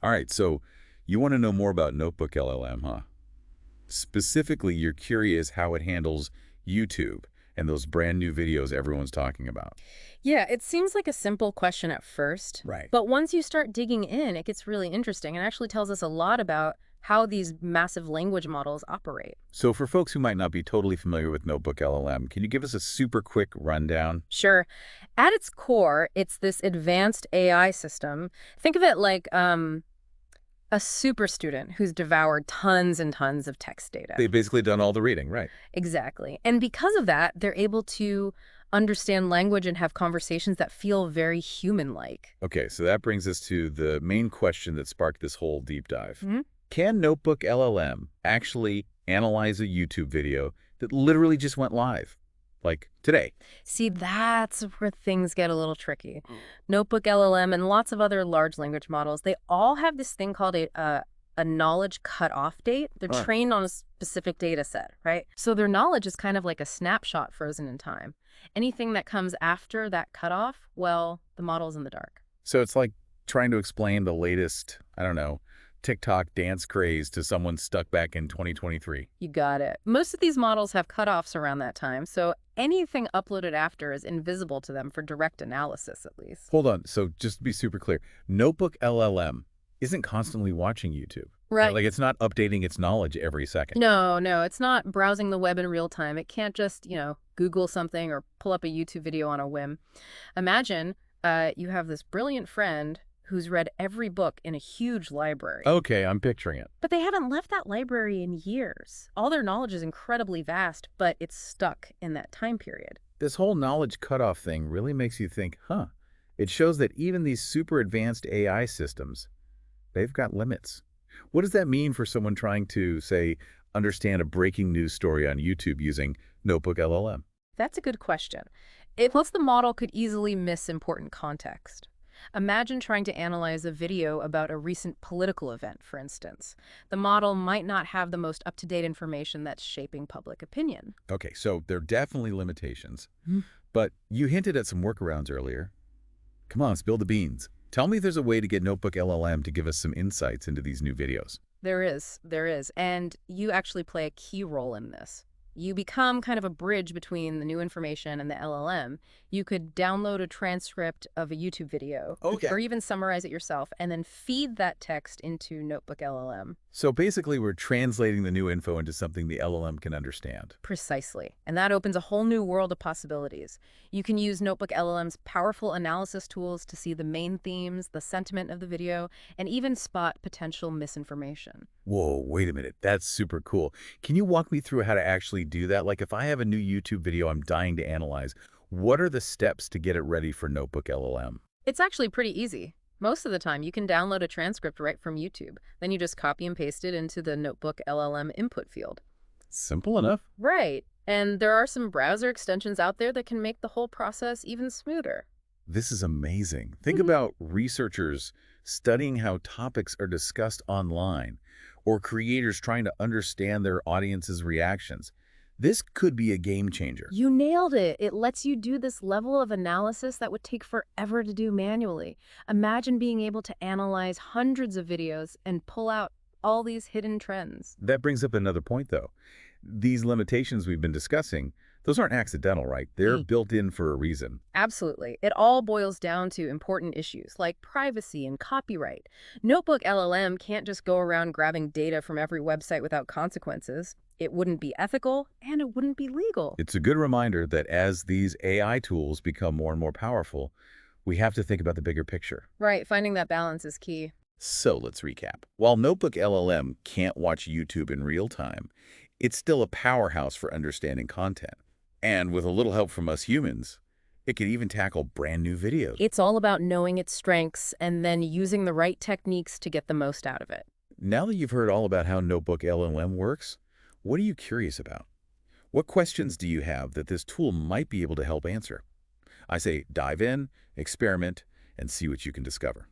All right, so you want to know more about Notebook LLM, huh? Specifically, you're curious how it handles YouTube and those brand new videos everyone's talking about. Yeah, it seems like a simple question at first, Right. but once you start digging in, it gets really interesting and actually tells us a lot about how these massive language models operate. So for folks who might not be totally familiar with Notebook LLM, can you give us a super quick rundown? Sure, at its core, it's this advanced AI system. Think of it like a super student who's devoured tons and tons of text data. They've basically done all the reading, right? Exactly. And because of that, they're able to understand language and have conversations that feel very human-like. Okay, so that brings us to the main question that sparked this whole deep dive. Mhm. Can Notebook LLM actually analyze a YouTube video that literally just went live? Like today? See, that's where things get a little tricky. Notebook LLM and lots of other large language models, they all have this thing called a knowledge cutoff date. They're Huh. trained on a specific data set, right? So their knowledge is kind of like a snapshot frozen in time. Anything that comes after that cutoff, well, the model's in the dark. So it's like trying to explain the latest, I don't know, TikTok dance craze to someone stuck back in 2023. You got it. Most of these models have cutoffs around that time, so anything uploaded after is invisible to them for direct analysis, at least. Hold on. So just to be super clear, Notebook LLM isn't constantly watching YouTube. Right. Like it's not updating its knowledge every second. No, no, it's not browsing the web in real time. It can't just, Google something or pull up a YouTube video on a whim. Imagine you have this brilliant friend who's read every book in a huge library. Okay, I'm picturing it. But they haven't left that library in years. All their knowledge is incredibly vast, but it's stuck in that time period. This whole knowledge cutoff thing really makes you think, huh? It shows that even these super advanced AI systems, they've got limits. What does that mean for someone trying to, say, understand a breaking news story on YouTube using Notebook LLM? That's a good question. Plus, the model could easily miss important context. Imagine trying to analyze a video about a recent political event, for instance. The model might not have the most up-to-date information that's shaping public opinion. Okay, so there are definitely limitations, Hmm. but you hinted at some workarounds earlier. Come on, spill the beans. Tell me if there's a way to get Notebook LLM to give us some insights into these new videos. There is. And you actually play a key role in this. You become kind of a bridge between the new information and the LLM. You could download a transcript of a YouTube video, Okay. or even summarize it yourself, and then feed that text into Notebook LLM. So basically, we're translating the new info into something the LLM can understand. Precisely. And that opens a whole new world of possibilities. You can use Notebook LLM's powerful analysis tools to see the main themes, the sentiment of the video, and even spot potential misinformation. Whoa, wait a minute. That's super cool. Can you walk me through how to actually do that? Like if I have a new YouTube video I'm dying to analyze, what are the steps to get it ready for Notebook LLM? It's actually pretty easy. Most of the time, you can download a transcript right from YouTube. Then you just copy and paste it into the Notebook LLM input field. Simple enough. Right. And there are some browser extensions out there that can make the whole process even smoother. This is amazing. Think Mhm. about researchers studying how topics are discussed online or creators trying to understand their audience's reactions. This could be a game changer. You nailed it. It lets you do this level of analysis that would take forever to do manually. Imagine being able to analyze hundreds of videos and pull out all these hidden trends. That brings up another point, though. These limitations we've been discussing, those aren't accidental, right? They're built in for a reason. Absolutely. It all boils down to important issues like privacy and copyright. Notebook LLM can't just go around grabbing data from every website without consequences. It wouldn't be ethical and it wouldn't be legal. It's a good reminder that as these AI tools become more and more powerful, we have to think about the bigger picture. Right, finding that balance is key. So let's recap. While Notebook LLM can't watch YouTube in real time, it's still a powerhouse for understanding content. And with a little help from us humans, it could even tackle brand new videos. It's all about knowing its strengths and then using the right techniques to get the most out of it. Now that you've heard all about how Notebook LLM works, what are you curious about? What questions do you have that this tool might be able to help answer? I say dive in, experiment, and see what you can discover.